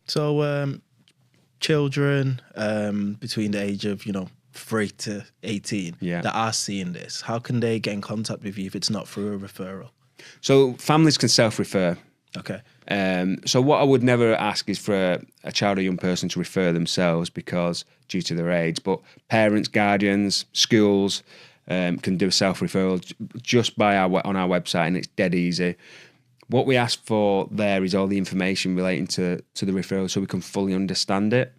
So children between the age of 3 to 18 that are seeing this, how can they get in contact with you if it's not through a referral? So families can self-refer. Okay. So what I would never ask is for a child or young person to refer themselves because due to their age, but parents, guardians, schools can do a self-referral just on our website, and it's dead easy. What we ask for there is all the information relating to the referral so we can fully understand it.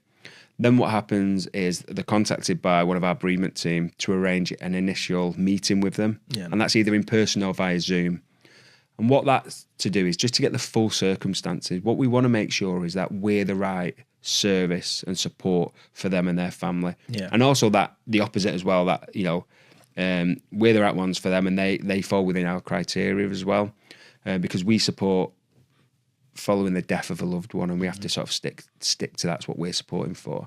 Then what happens is they're contacted by one of our bereavement team to arrange an initial meeting with them. Yeah. And that's either in person or via Zoom. And what that's to do is just to get the full circumstances. What we want to make sure is that we're the right service and support for them and their family. Yeah. And also that the opposite as well, that, we're the right ones for them and they fall within our criteria as well. Because we support following the death of a loved one, and we have to sort of stick to that's what we're supporting for.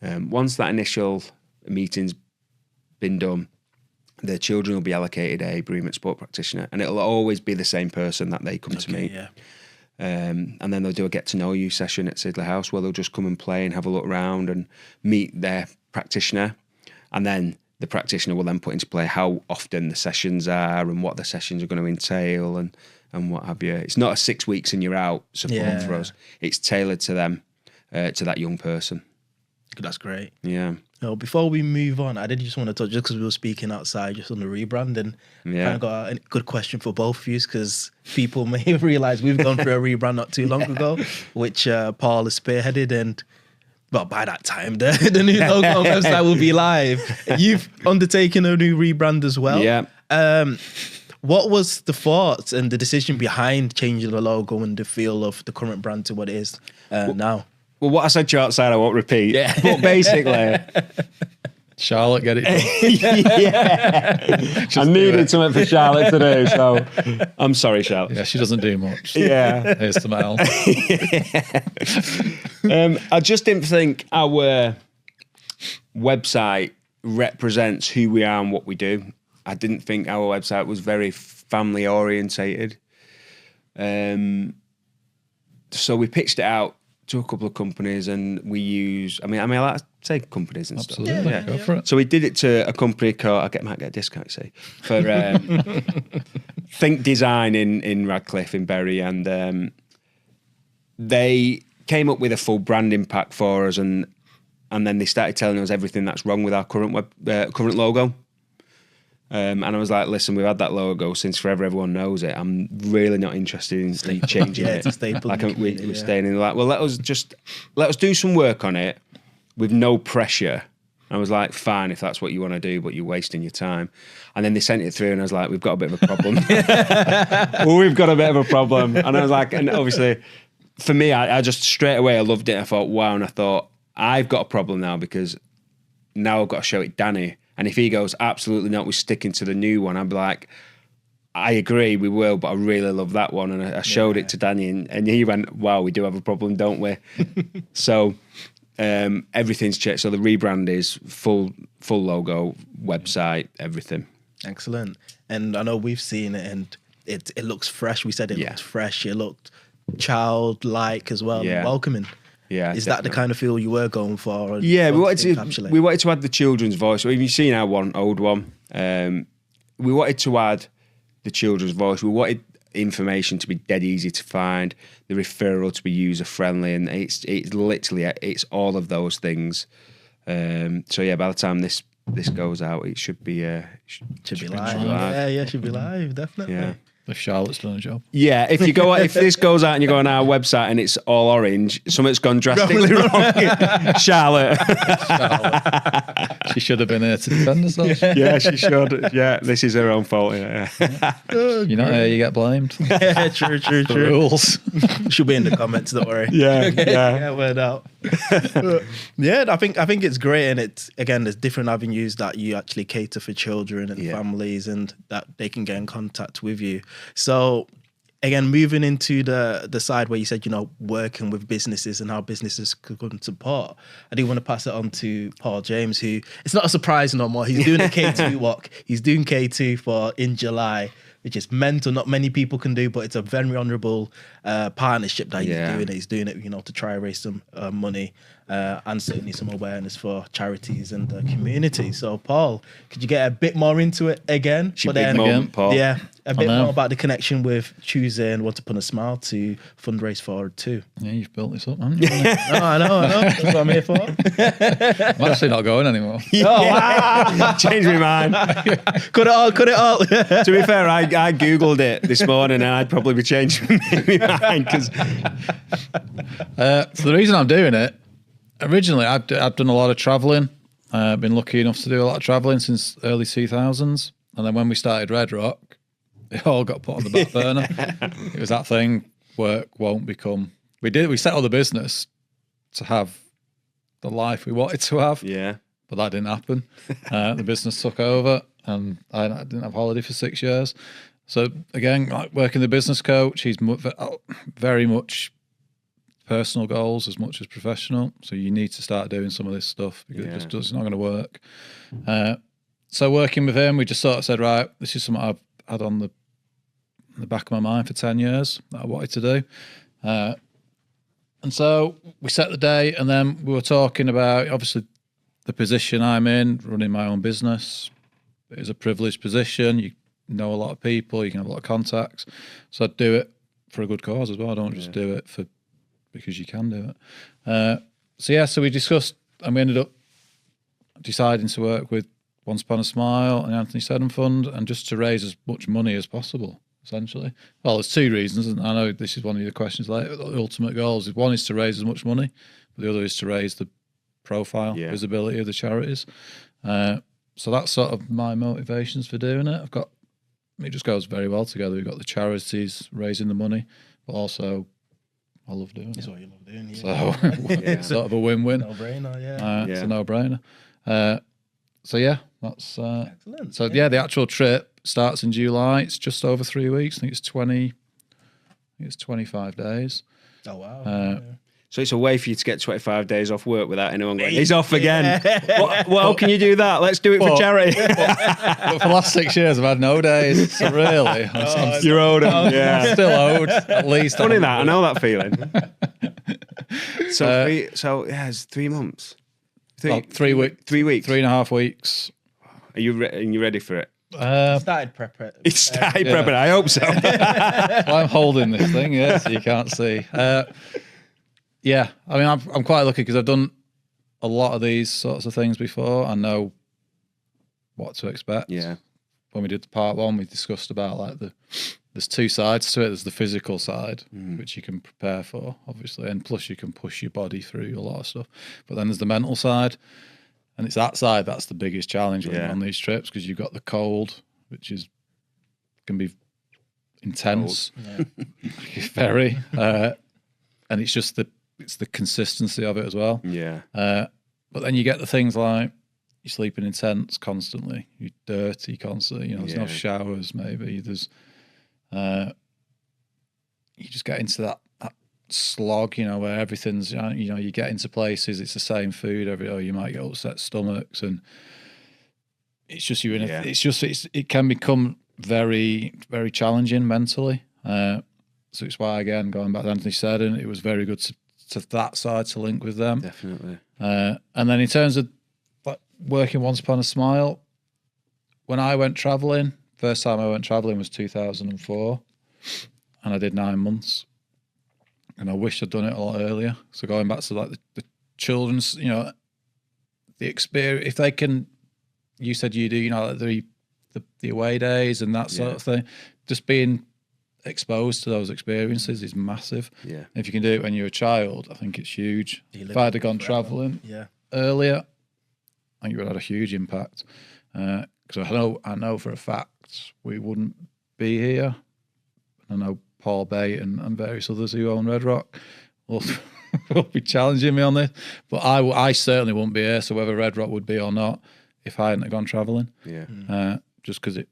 Once that initial meeting's been done, the children will be allocated a bereavement support practitioner, and it'll always be the same person that they come to meet. Yeah. And then they'll do a get to know you session at Sidley House where they'll just come and play and have a look around and meet their practitioner, and then the practitioner will then put into play how often the sessions are and what the sessions are going to entail and what have you. It's not a 6 weeks and you're out support for us. It's tailored to them, to that young person. That's great. Yeah. No, before we move on, I did just want to touch, just because we were speaking outside just on the rebrand, and kind of got a good question for both of you, because people may have realised we've gone through a rebrand not too long ago, which Paul has spearheaded, and well, by that time, the new logo website will be live. You've undertaken a new rebrand as well. Yeah. What was the thought and the decision behind changing the logo and the feel of the current brand to what it is now? Well, what I said to you outside, I won't repeat. Yeah. But basically... Charlotte, get it done. Yeah. I needed something for Charlotte to do, so I'm sorry, Charlotte. Yeah, she doesn't do much. Yeah. Here's the mail. I just didn't think our website represents who we are and what we do. I didn't think our website was very family orientated. So we pitched it out to a couple of companies, and we use, I mean, I like to say companies and Absolutely. stuff. Yeah, go for it. So we did it to a company called, might get a discount, you see, for Think Design in Radcliffe, in Bury, and they came up with a full branding pack for us, and then they started telling us everything that's wrong with our current current logo. And I was like, listen, we've had that logo since forever. Everyone knows it. I'm really not interested in changing it. It's a staple. Like we're staying in. Like, well, let us do some work on it with no pressure. I was like, fine, if that's what you want to do, but you're wasting your time. And then they sent it through, and I was like, we've got a bit of a problem. Well, we've got a bit of a problem. And I was like, and obviously, for me, I just straight away I loved it. I thought, wow, and I thought, I've got a problem now because now I've got to show it Danny. And if he goes, absolutely not, we're sticking to the new one, I'd be like, I agree, we will, but I really love that one. And I showed it to Danny, and he went, wow, we do have a problem, don't we? So everything's checked. So the rebrand is full logo, website, everything. Excellent. And I know we've seen it, and it looks fresh. We said it looked fresh. It looked childlike as well, welcoming. Yeah, is that the kind of feel you were going for? Yeah, we wanted to add the children's voice. Well, you've seen our old one. We wanted to add the children's voice. We wanted information to be dead easy to find, the referral to be user friendly, and it's literally it's all of those things. So yeah, by the time this goes out, it should be live. Yeah, should be live, definitely. Yeah. If Charlotte's done a job. Yeah, if this goes out and you go on our website and it's all orange, something's gone drastically wrong. Charlotte. She should have been here to defend herself. Yeah, she should. Yeah, this is her own fault. Yeah. You're not here, you get blamed. Yeah, true. Rules. She'll be in the comments, don't worry. Yeah, word out. Yeah, I think it's great, and it's, again, there's different avenues that you actually cater for children and families, and that they can get in contact with you. So again, moving into the side where you said, working with businesses and how businesses could come support, I do want to pass it on to Paul James, who, it's not a surprise no more. He's doing a K2 walk. He's doing K2 in July which is mental. Not many people can do, but it's a very honourable partnership that he's doing it. He's doing it, you know, to try and raise some money and certainly some awareness for charities and the community. So, Paul, could you get a bit more into it again? Paul. Yeah, a bit more about the connection with choosing Want to Put a Smile to fundraise for it too. Yeah, you've built this up, haven't you? No, I know. That's what I'm here for. I'm actually not going anymore. Oh, wow. Changed my mind. Cut it all. To be fair, I Googled it this morning and I'd probably be changing my mind. So the reason I'm doing it, originally I've done a lot of travelling. I've been lucky enough to do a lot of travelling since early 2000s. And then when we started Red Rock, it all got put on the back burner. It was that thing, work won't become... We set up the business to have the life we wanted to have. Yeah. But that didn't happen. The business took over and I didn't have holiday for 6 years. So again, like working the business coach, he's very much personal goals as much as professional. So you need to start doing some of this stuff because it's not going to work. So working with him, we just sort of said, right, this is something I've had on the back of my mind for 10 years that I wanted to do. And so we set the date and then we were talking about, obviously, the position I'm in, running my own business. It is a privileged position. You know a lot of people, you can have a lot of contacts. So I'd do it for a good cause as well. I don't just do it because you can do it. So we discussed and we ended up deciding to work with Once Upon a Smile and the Anthony Seddon Fund and just to raise as much money as possible, essentially. Well, there's two reasons, and I know this is one of your questions later. The ultimate goals. One is to raise as much money, but the other is to raise the profile, visibility of the charities. So that's sort of my motivations for doing it. It just goes very well together. We've got the charities raising the money, but also I love doing it. That's what you love doing, So it's sort of a win-win. No-brainer, yeah. It's a no-brainer. So that's excellent. So the actual trip starts in July. It's just over 3 weeks. I think it's 25 days. Oh wow. So it's a way for you to get 25 days off work without anyone going, he's off again. Well, can you do that? Let's do it for charity. But for the last 6 years, I've had no days. So really, you're owed. Yeah. Still owed, at least. Funny that. I know that feeling. So it's 3 months. 3 weeks. 3 weeks. 3.5 weeks. Are you ready for it? Started prepping. It's started prepping. I hope so. Well, I'm holding this thing, so you can't see. Yeah, I mean, I'm quite lucky because I've done a lot of these sorts of things before. I know what to expect. Yeah. When we did the part one, we discussed about like there's two sides to it. There's the physical side, which you can prepare for, obviously, and plus you can push your body through a lot of stuff. But then there's the mental side, and it's that side that's the biggest challenge when you're on these trips because you've got the cold, which can be intense, very, and it's just the consistency of it as well. Yeah. But then you get the things like you're sleeping in tents constantly, you're dirty constantly, there's no showers maybe, there's you just get into that slog, where everything's, you get into places, it's the same food you might get upset stomachs and it's just it can become very, very challenging mentally. So it's why, again, going back to Anthony Seddon, it was very good to that side to link with them. Definitely. And then in terms of working Once Upon a Smile, when I went travelling, first time I went travelling was 2004, and I did 9 months. And I wish I'd done it a lot earlier. So going back to like the children's, the experience, if they can, you said you do, like the away days and that sort of thing, just being exposed to those experiences is massive. Yeah. If you can do it when you're a child, I think it's huge. If I'd have gone travelling earlier, I think it would have had a huge impact. Because I know for a fact we wouldn't be here. I know Paul Bay and various others who own Red Rock will be challenging me on this, but I certainly wouldn't be here. So whether Red Rock would be or not, if I hadn't have gone travelling, just because it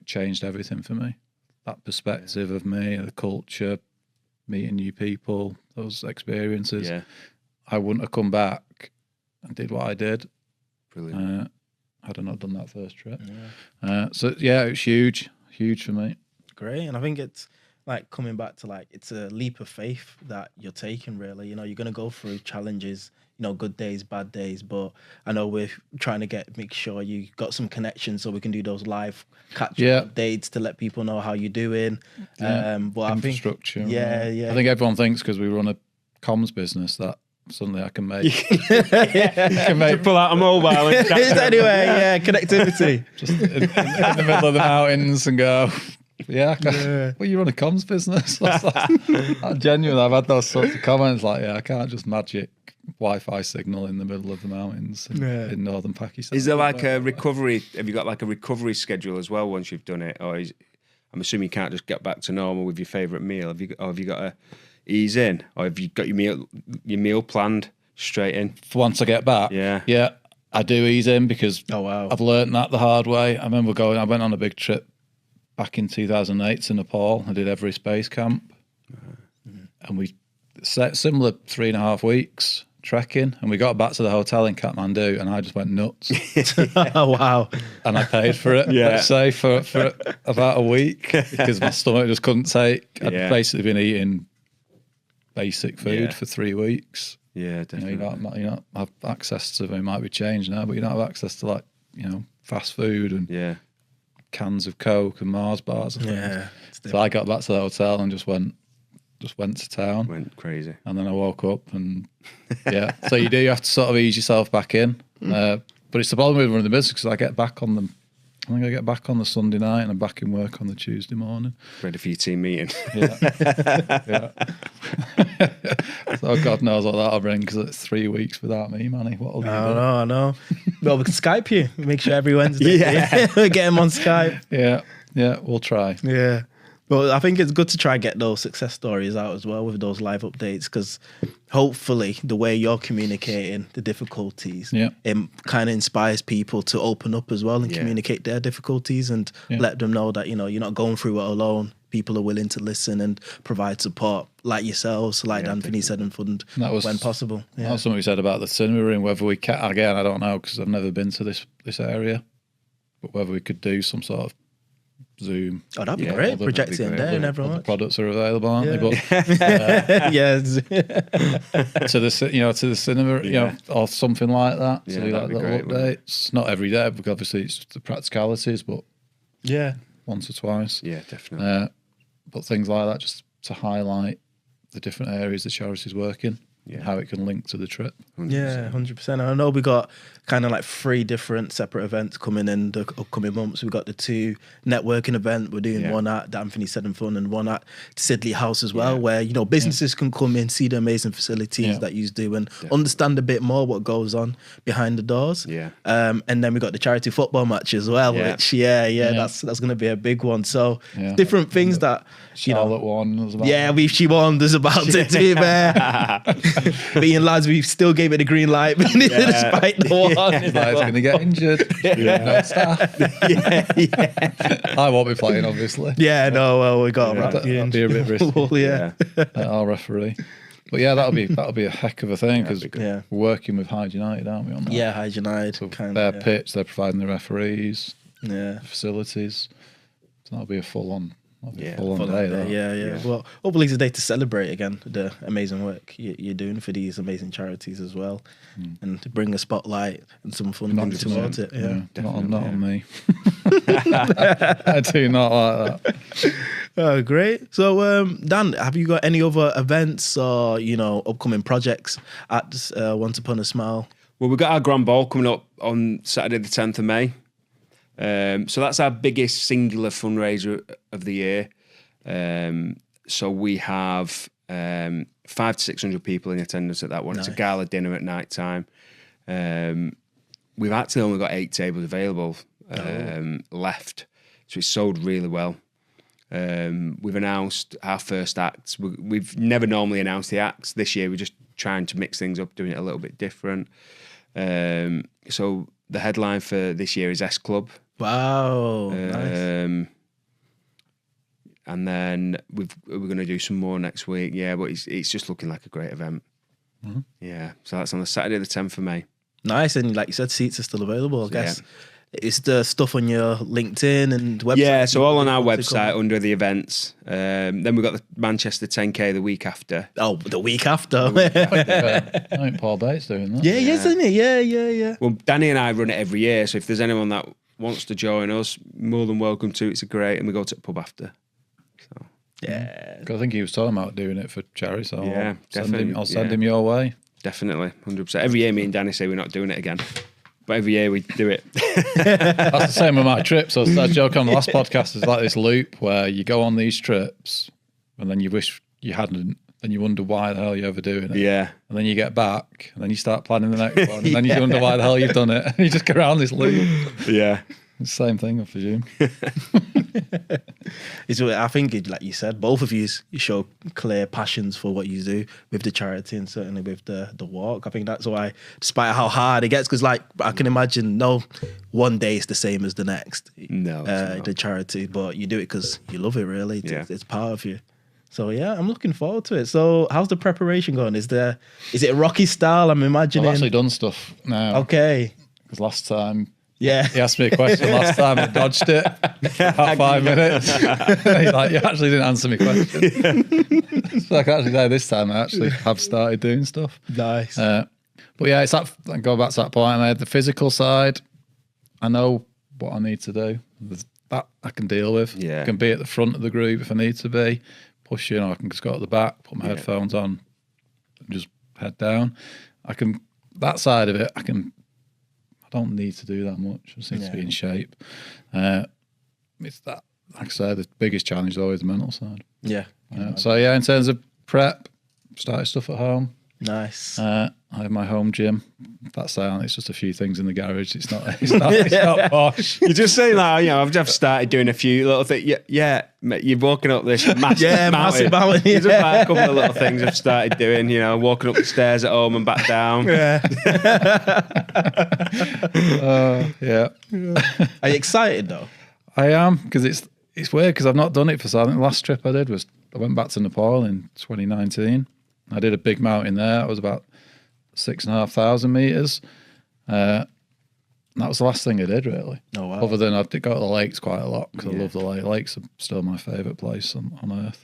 changed everything for me. That perspective of me, the culture, meeting new people, those experiences. Yeah. I wouldn't have come back and did what I Brilliant. Had I not done that first trip. So it was huge huge for me. Great. And I think it's like coming back to like, it's a leap of faith that you're taking, really. You know, you're going to go through challenges, you know, good days, bad days. But I know we're trying to make sure you got some connections so we can do those live catch updates to let people know how you're doing. But Infrastructure. I think, I think everyone thinks because we run a comms business that suddenly I can make. To pull out a mobile. And anyway, connectivity. Just in the middle of the mountains and go, well, you run a comms business. Genuinely, I've had those sorts of comments like, I can't just magic Wi-Fi signal in the middle of the mountains in northern Pakistan. Is there like a recovery? Have you got like a recovery schedule as well once you've done it, or I'm assuming you can't just get back to normal with your favourite meal? Have you got to ease in, or have you got your meal planned straight in? Once I get back, yeah, I do ease in because I've learnt that the hard way. I remember I went on a big trip back in 2008 to Nepal. I did Everest Base Camp, and we set similar 3.5 weeks trekking, and we got back to the hotel in Kathmandu, and I just went nuts. Oh wow! And I paid for it. Let's say for about a week because my stomach just couldn't take. I'd basically been eating basic food for 3 weeks. Yeah, definitely. You don't have access to. It might be changed now, but you don't have access to fast food and cans of Coke and Mars bars. And so I got back to the hotel and just went to town. Went crazy. And then I woke up and so you have to sort of ease yourself back in. But it's the problem with running the business because I get back on I think I get back on the Sunday night and I'm back in work on the Tuesday morning. Ready for your team meeting. So God knows what that'll bring because it's 3 weeks without me, Manny. What'll you do? I know. Well, we can Skype you. Make sure every Wednesday. Get him on Skype. Yeah, we'll try. Yeah. Well, I think it's good to try and get those success stories out as well with those live updates because hopefully the way you're communicating the difficulties, it kind of inspires people to open up as well and communicate their difficulties and let them know that, you're not going through it alone. People are willing to listen and provide support like yourselves, like Anthony said, and fund when possible. That was something we said about the cinema room, whether we can, again, I don't know because I've never been to this area, but whether we could do some sort of Zoom. Oh, that'd be great. Project it in there and everyone. The products are available, aren't they? But to the cinema, or something like that. To do like little updates. Not every day, because obviously it's the practicalities, but once or twice. Yeah, definitely. But things like that, just to highlight the different areas the charity's working. And how it can link to the trip. 100%. Yeah, 100%. I know we got kind of like 3 different separate events coming in the upcoming months. We got the 2 networking event. We're doing one at the Anthony Said and Fun and one at Sidley House as well, where businesses can come in, see the amazing facilities that you do, and understand a bit more what goes on behind the doors. Yeah. And then we got the charity football match as well, which that's going to be a big one. So different things that Charlotte won. She won. There's about it to be there. Being lads, we still gave it a green light despite the one. It's going to get injured. No staff. I won't be playing, obviously. Yeah, no, well, we got that'd be a bit risky. Our referee. But that'll be a heck of a thing because we're working with Hyde United, aren't we? On that? Yeah, Hyde United. So their pitch, they're providing the referees, facilities. So that'll be a full-on. Full day. Well, hopefully it's a day to celebrate again the amazing work you're doing for these amazing charities as well, and to bring a spotlight and some funding towards it. Not on me. I do not like that. Oh, great. So, Dan, have you got any other events or upcoming projects at Once Upon a Smile? Well, we've got our Grand Ball coming up on Saturday the 10th of May. So that's our biggest singular fundraiser of the year. So we have 500 to 600 people in attendance at that one. Nice. It's a gala dinner at night time. We've actually only got 8 tables available left, so it's sold really well. We've announced our first acts. We've never normally announced the acts. This year we're just trying to mix things up, doing it a little bit different. So the headline for this year is S Club. Wow, nice. And then we're going to do some more next week. Yeah, but it's just looking like a great event. Mm-hmm. Yeah, so that's on the Saturday the 10th of May. Nice, and like you said, seats are still available, I guess. is the stuff on your LinkedIn and website? Yeah, so all on our website under the events. Then we've got the Manchester 10K the week after. Oh, the week after. I think Paul Bates doing that. Yeah, isn't it? Yeah. Well, Danny and I run it every year, so if there's anyone that wants to join us, more than welcome to. It's great, and we go to the pub after. So Yeah. I think he was talking about doing it for Cherry, so Yeah, definitely, I'll send him your way. Definitely, 100%. Every year, me and Danny say we're not doing it again, but every year we do it. That's the same with my trips. I was that joke on the last podcast. It's like this loop where you go on these trips and then you wish you hadn't, and you wonder why the hell you're ever doing it. Yeah. And then you get back and then you start planning the next one, and then you wonder why the hell you've done it. And you just go around this loop. Yeah. It's the same thing, I presume. I think, like you said, both of you show clear passions for what you do with the charity and certainly with the walk. I think that's why, despite how hard it gets, because like I can imagine, no one day is the same as the next. No, the charity, but you do it because you love it. Really, it's part of you. So yeah, I'm looking forward to it. So how's the preparation going? Is it rocky style? I'm imagining. I've actually done stuff now. Okay. Because last time. Yeah. He asked me a question last time, I dodged it for about 5 minutes. He's like, you actually didn't answer my question. So I can actually say this time I actually have started doing stuff. Nice. But yeah, it's that, go back to that point I made, the physical side, I know what I need to do. That I can deal with. Yeah. I can be at the front of the group if I need to be, push I can just go at the back, put my headphones on, and just head down. That side of it, I don't need to do that much. I just need to be in shape. It's that, like I said, the biggest challenge is always the mental side. Yeah. So yeah, in terms of prep, started stuff at home. Nice. I have my home gym. That's sound. It's just a few things in the garage. It's not posh. You're just saying that, I've just started doing a few little things. Yeah, you're walking up this massive mountain. Yeah. There's a couple of little things I've started doing, walking up the stairs at home and back down. Yeah. Yeah. Are you excited though? I am, because it's weird because I've not done it for so. I think the last trip I did was I went back to Nepal in 2019. I did a big mountain there. It was about 6,500 meters. That was the last thing I did, really. Oh, wow. Other than I did go to the lakes quite a lot because I love the lake. Lakes are still my favourite place on earth.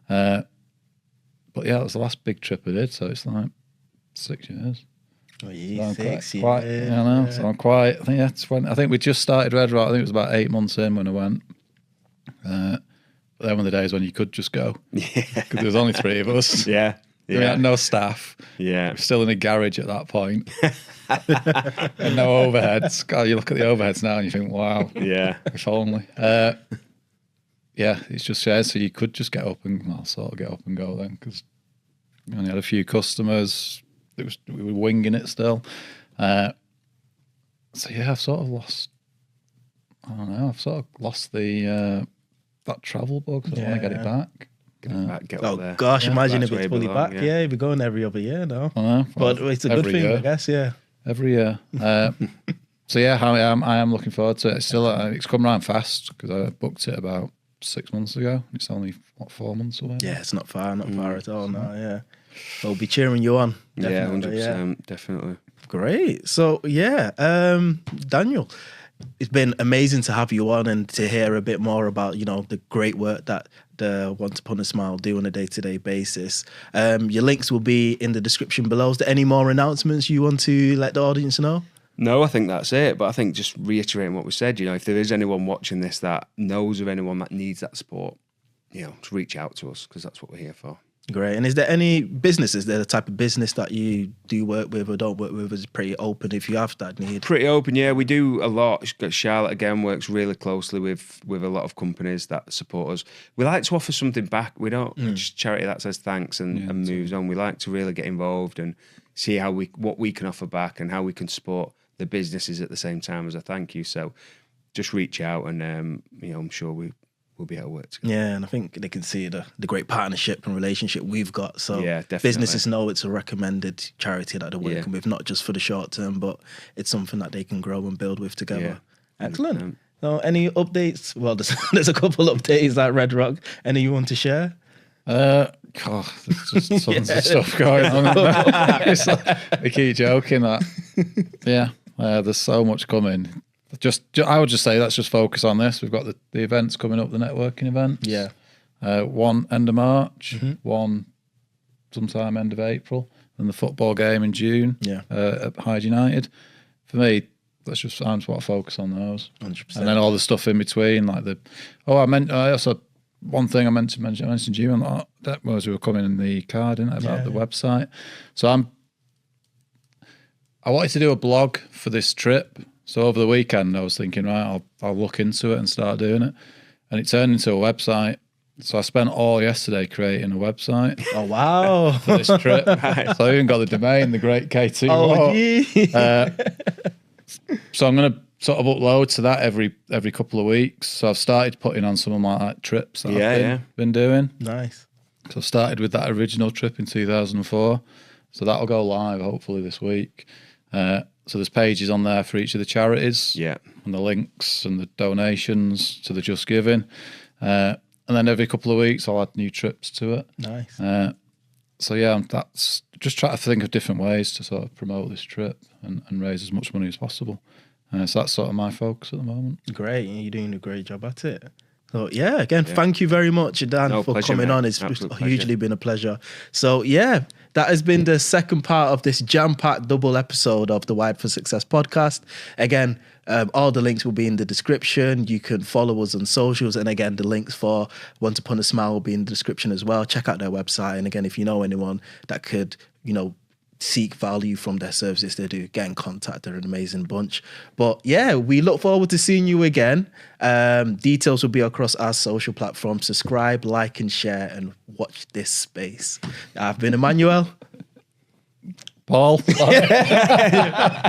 But yeah, that was the last big trip I did. So it's like 6 years. Oh, yeah, So 6 years. quite, I know. So I'm quite. I think we just started Red Rock. I think it was about 8 months in when I went. But then were the days when you could just go. Yeah. Because there was only 3 of us. Yeah. We had no staff. Yeah. We were still in a garage at that point. And no overheads. God, you look at the overheads now and you think, wow. Yeah. If only. Yeah, it's just shared. So you could just get up and get up and go then, because we only had a few customers. We were winging it still. So yeah, I've sort of lost. I don't know. I've sort of lost the that travel bug. So I want to get it back. Get up there. Gosh, imagine if That's it's where fully you belong, back. Yeah, you'd be going every other year now. I know. But it's a good thing, year. I guess. Yeah. Every year. So yeah, I am looking forward to it. It's come around fast because I booked it about 6 months ago. It's only 4 months away. Yeah, it's not far at all. No, yeah. We'll be cheering you on. Definitely, Yeah, 100%, definitely. Great. So yeah, Daniel, it's been amazing to have you on and to hear a bit more about the great work that the Once Upon a Smile do on a day-to-day basis. Your links will be in the description below. Is there any more announcements you want to let the audience know? No, I think that's it. But I think just reiterating what we said, if there is anyone watching this that knows of anyone that needs that support, to reach out to us, because that's what we're here for. Great. And is there any businesses, the type of business that you do work with or don't work with, is pretty open if you have that need? Pretty open, yeah. We do a lot. Charlotte, again, works really closely with a lot of companies that support us. We like to offer something back. We don't just charity that says thanks and moves on. We like to really get involved and see what we can offer back and how we can support the businesses at the same time as a thank you. So just reach out and, I'm sure we'll be able to work together. Yeah, and I think they can see the great partnership and relationship we've got. So yeah, definitely. Businesses know it's a recommended charity that they're working with, not just for the short term, but it's something that they can grow and build with together. Yeah, excellent. So any updates? Well, there's a couple updates at Red Rock. Any you want to share? God, there's just tons of stuff going on. We keep joking that. Yeah, there's so much coming. I would just say let's just focus on this. We've got the events coming up, the networking events. Yeah. One end of March, one sometime end of April, and the football game in June. Yeah. At Hyde United. For me, I just want to focus on those. 100%. And then all the stuff in between, like I also one thing I mentioned to you on that was we were coming in the card, didn't I, about the website. So I wanted to do a blog for this trip. So over the weekend, I was thinking, right, I'll look into it and start doing it, and it turned into a website. So I spent all yesterday creating a website. Oh wow! For this trip. So I even got the domain, the Great K2. Oh yeah. So I'm going to sort of upload to that every couple of weeks. So I've started putting on some of my like trips that I've been doing. Nice. So I started with that original trip in 2004. So that'll go live hopefully this week. So there's pages on there for each of the charities. Yeah. And the links and the donations to the Just Giving. And then every couple of weeks I'll add new trips to it. Nice. So yeah, that's just trying to think of different ways to sort of promote this trip and raise as much money as possible. So that's sort of my focus at the moment. Great. You're doing a great job at it. So yeah, again, thank you very much, Dan, for coming on. It's hugely been a pleasure. So yeah, that has been the second part of this jam-packed double episode of the Wired for Success podcast. Again, all the links will be in the description. You can follow us on socials. And again, the links for Once Upon a Smile will be in the description as well. Check out their website. And again, if you know anyone that could, seek value from their services they do, get in contact. They're an amazing bunch. But yeah, we look forward to seeing you again. Details will be across our social platforms. Subscribe, like, and share, and watch this space. I've been Emmanuel. Paul. You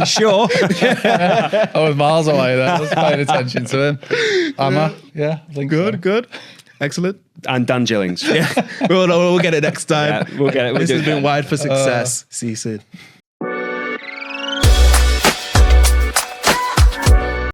sure? I was miles away there. I was paying attention to him. Emma. Yeah, I think Good. Excellent. And Dan Jillings. Yeah, we'll get it next time. Yeah, we'll get it. This has been Wired for Success. See you soon.